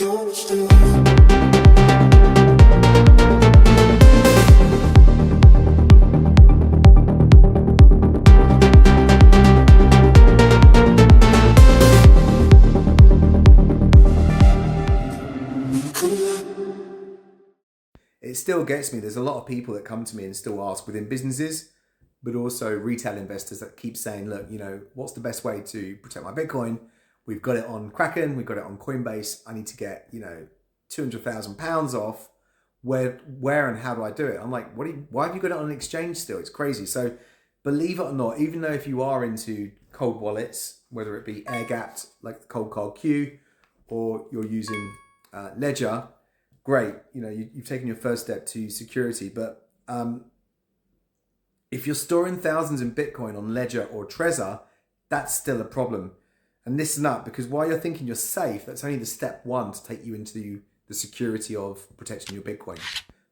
It still gets me. There's a lot of people that come to me and still ask within businesses, but also retail investors that keep saying, look, what's the best way to protect my Bitcoin? We've got it on Kraken, we've got it on Coinbase. I need to get, £200,000 off. Where and how do I do it? I'm like, why have you got it on an exchange still? It's crazy. So believe it or not, even though if you are into cold wallets, whether it be air gapped like the Cold Card Q, or you're using Ledger, great. You've taken your first step to security. But if you're storing thousands in Bitcoin on Ledger or Trezor, that's still a problem. And listen up, because while you're thinking you're safe, that's only the step one to take you into the security of protecting your Bitcoin.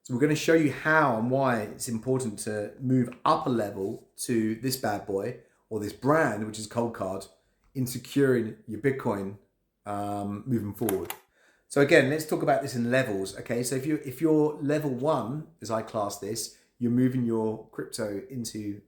So we're going to show you how and why it's important to move up a level to this bad boy, or this brand, which is Cold Card, in securing your Bitcoin moving forward. So again, let's talk about this in levels. Okay, so if you're level 1, as I class this, you're moving your crypto into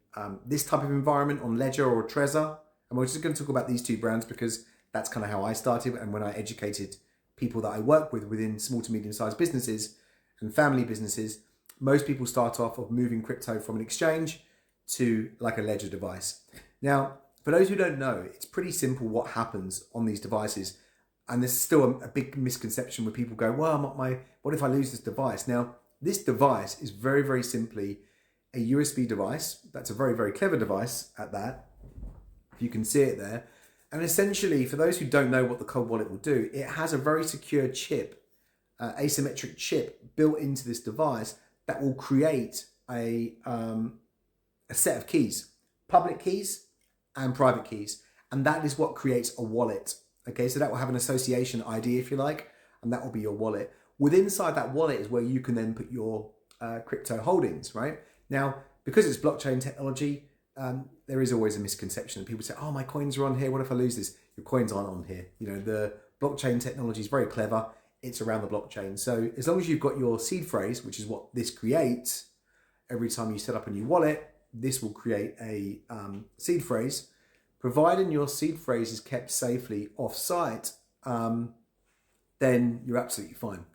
this type of environment on Ledger or Trezor. And we're just going to talk about these two brands because that's kind of how I started. And when I educated people that I work with within small to medium sized businesses and family businesses, most people start off of moving crypto from an exchange to like a Ledger device. Now, for those who don't know, it's pretty simple what happens on these devices. And there's still a big misconception where people go, well, what if I lose this device? Now, this device is very, very simply a USB device. That's a very, very clever device at that. If you can see it there. And essentially, for those who don't know what the cold wallet will do, it has a very secure chip, asymmetric chip built into this device that will create a set of keys, public keys and private keys. And that is what creates a wallet. Okay, so that will have an association ID, if you like, and that will be your wallet. Inside that wallet is where you can then put your crypto holdings, right? Now, because it's blockchain technology, there is always a misconception. People say, oh, my coins are on here. What if I lose this? Your coins aren't on here. The blockchain technology is very clever. It's around the blockchain. So as long as you've got your seed phrase, which is what this creates, every time you set up a new wallet, this will create a seed phrase. Providing your seed phrase is kept safely off-site, then you're absolutely fine.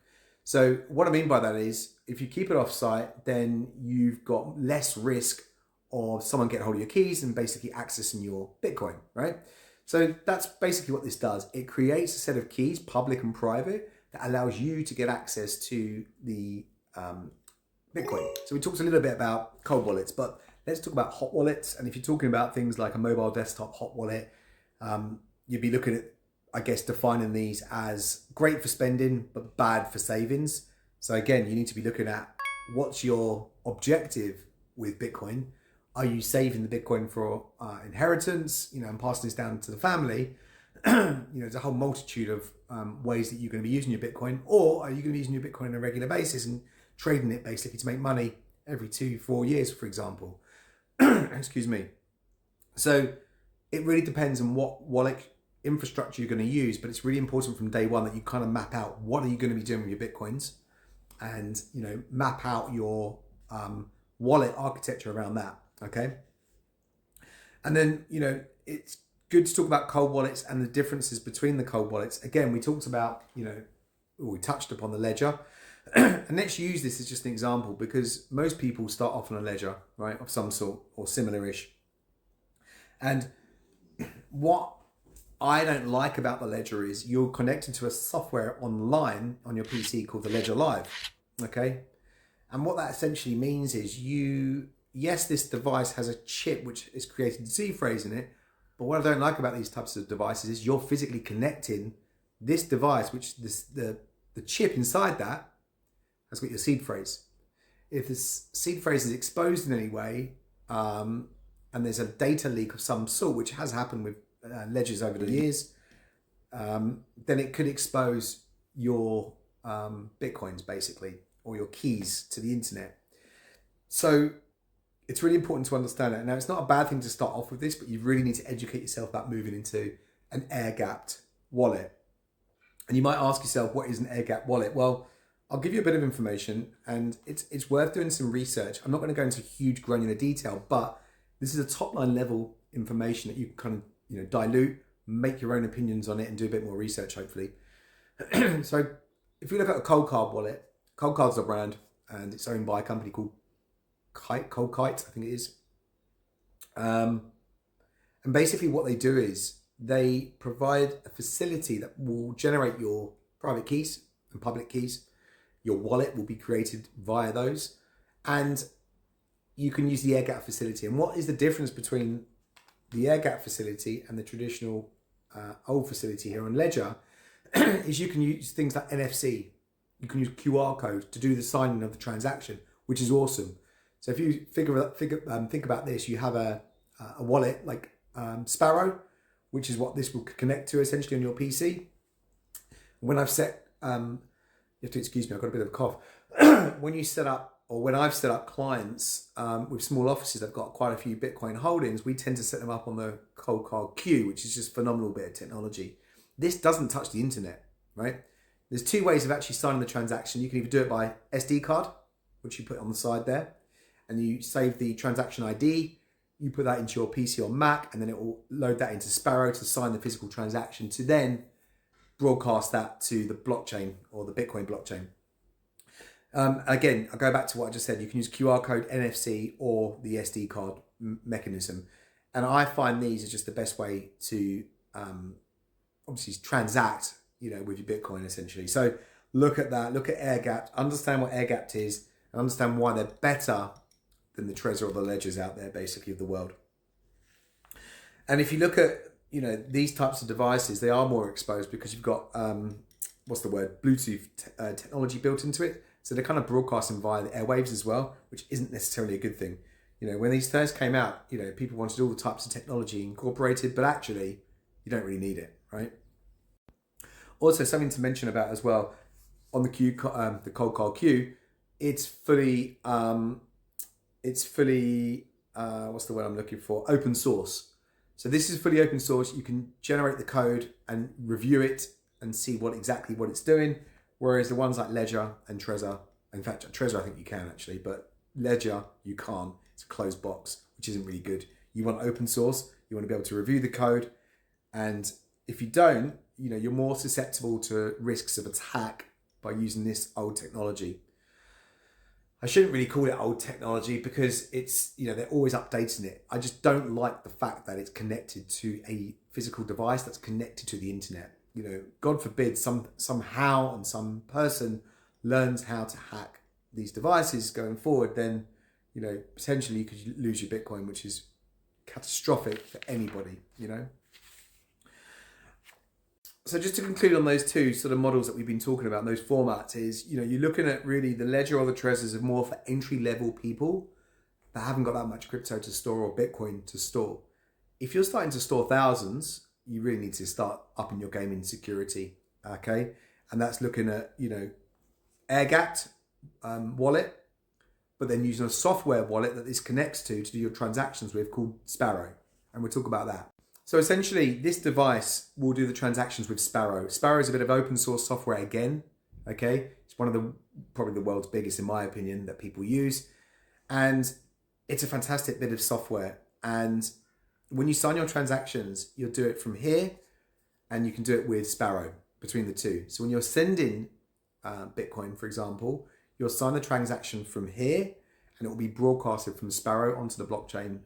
So what I mean by that is, if you keep it off-site, then you've got less risk of someone getting hold of your keys and basically accessing your Bitcoin, right? So that's basically what this does. It creates a set of keys, public and private, that allows you to get access to the Bitcoin. So we talked a little bit about cold wallets, but let's talk about hot wallets. And if you're talking about things like a mobile desktop hot wallet, you'd be looking at, I guess, defining these as great for spending, but bad for savings. So again, you need to be looking at what's your objective with Bitcoin. Are you saving the Bitcoin for inheritance, and passing this down to the family? There's a whole multitude of ways that you're going to be using your Bitcoin, or are you going to be using your Bitcoin on a regular basis and trading it basically to make money every 2-4 years, for example? Excuse me. So it really depends on what wallet infrastructure you're going to use, but it's really important from day one that you kind of map out what are you going to be doing with your Bitcoins, and map out your wallet architecture around that. Okay. And then, it's good to talk about cold wallets and the differences between the cold wallets. Again, we talked about, we touched upon the Ledger. And let's use this as just an example, because most people start off on a Ledger, right, of some sort or similar-ish. And what I don't like about the Ledger is you're connected to a software online on your PC called the Ledger Live, okay? And what that essentially means is yes, this device has a chip which is creating seed phrase in it, but what I don't like about these types of devices is you're physically connecting this device, which the chip inside that has got your seed phrase. If this seed phrase is exposed in any way, and there's a data leak of some sort, which has happened with ledgers over the years, then it could expose your Bitcoins, basically, or your keys to the internet. So it's really important to understand that. Now, it's not a bad thing to start off with this, but you really need to educate yourself about moving into an air-gapped wallet. And you might ask yourself, what is an air gap wallet? Well, I'll give you a bit of information, and it's worth doing some research. I'm not going to go into huge granular detail, but this is a top line level information that you can kind of dilute, make your own opinions on it, and do a bit more research, hopefully. So if you look at a cold card wallet, Cold Card's a brand, and it's owned by a company called Cold Kite, I think it is. And basically what they do is they provide a facility that will generate your private keys and public keys. Your wallet will be created via those, and you can use the air gap facility. And what is the difference between the air gap facility and the traditional old facility here on Ledger is you can use things like NFC. You can use QR code to do the signing of the transaction, which is awesome. So if you think about this, you have a wallet like Sparrow, which is what this will connect to essentially on your PC. When I've set, you have to excuse me, I've got a bit of a cough. When I've set up clients with small offices, I've got quite a few Bitcoin holdings. We tend to set them up on the Cold Card queue, which is just a phenomenal bit of technology. This doesn't touch the internet, right? There's two ways of actually signing the transaction. You can either do it by SD card, which you put on the side there, and you save the transaction ID, you put that into your PC or Mac, and then it will load that into Sparrow to sign the physical transaction to then broadcast that to the blockchain or the Bitcoin blockchain. Again, I'll go back to what I just said. You can use QR code, NFC, or the SD card mechanism. And I find these are just the best way to obviously transact with your Bitcoin essentially. So look at that, look at air gapped, understand what air gapped is, and understand why they're better than the Trezor or the ledgers out there basically of the world. And if you look at these types of devices, they are more exposed because you've got Bluetooth technology built into it. So they're kind of broadcasting via the airwaves as well, which isn't necessarily a good thing. When these first came out, people wanted all the types of technology incorporated, but actually you don't really need it, right? Also, something to mention about as well on the queue, the Cold Card queue, it's fully what's the word I'm looking for? Open source. So this is fully open source. You can generate the code and review it and see exactly what it's doing. Whereas the ones like Ledger and Trezor, in fact, Trezor I think you can actually, but Ledger you can't. It's a closed box, which isn't really good. You want open source. You want to be able to review the code, and if you don't, you're more susceptible to risks of attack by using this old technology. I shouldn't really call it old technology because it's, they're always updating it. I just don't like the fact that it's connected to a physical device that's connected to the internet. God forbid somehow and some person learns how to hack these devices going forward, then, potentially you could lose your Bitcoin, which is catastrophic for anybody, So just to conclude on those two sort of models that we've been talking about, those formats is, you're looking at really the Ledger or the Trezors are more for entry-level people that haven't got that much crypto to store or Bitcoin to store. If you're starting to store thousands, you really need to start upping your game in security, okay? And that's looking at, air-gapped wallet, but then using a software wallet that this connects to do your transactions with called Sparrow. And we'll talk about that. So essentially, this device will do the transactions with Sparrow. Sparrow is a bit of open source software again, okay? It's one of probably the world's biggest, in my opinion, that people use. And it's a fantastic bit of software. And when you sign your transactions, you'll do it from here, and you can do it with Sparrow between the two. So when you're sending Bitcoin, for example, you'll sign the transaction from here, and it will be broadcasted from Sparrow onto the blockchain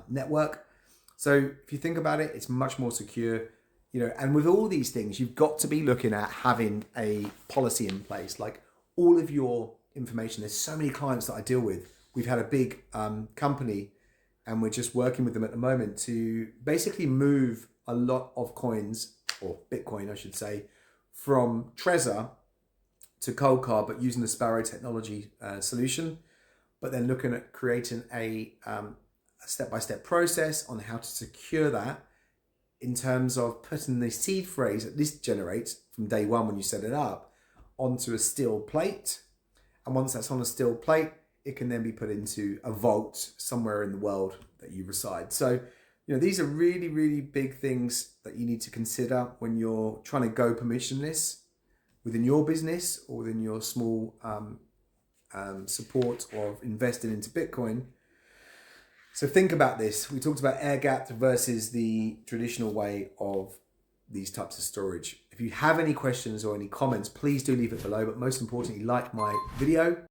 network. So if you think about it, it's much more secure, and with all these things, you've got to be looking at having a policy in place, like all of your information. There's so many clients that I deal with. We've had a big company, and we're just working with them at the moment to basically move a lot of coins, or Bitcoin, I should say, from Trezor to Cold Card, but using the Sparrow technology solution, but then looking at creating a step-by-step process on how to secure that in terms of putting the seed phrase that this generates from day one when you set it up onto a steel plate. And once that's on a steel plate, it can then be put into a vault somewhere in the world that you reside. So, these are really, really big things that you need to consider when you're trying to go permissionless within your business or within your small support of investing into Bitcoin. So think about this. We talked about air-gapped versus the traditional way of these types of storage. If you have any questions or any comments, please do leave it below. But most importantly, like my video.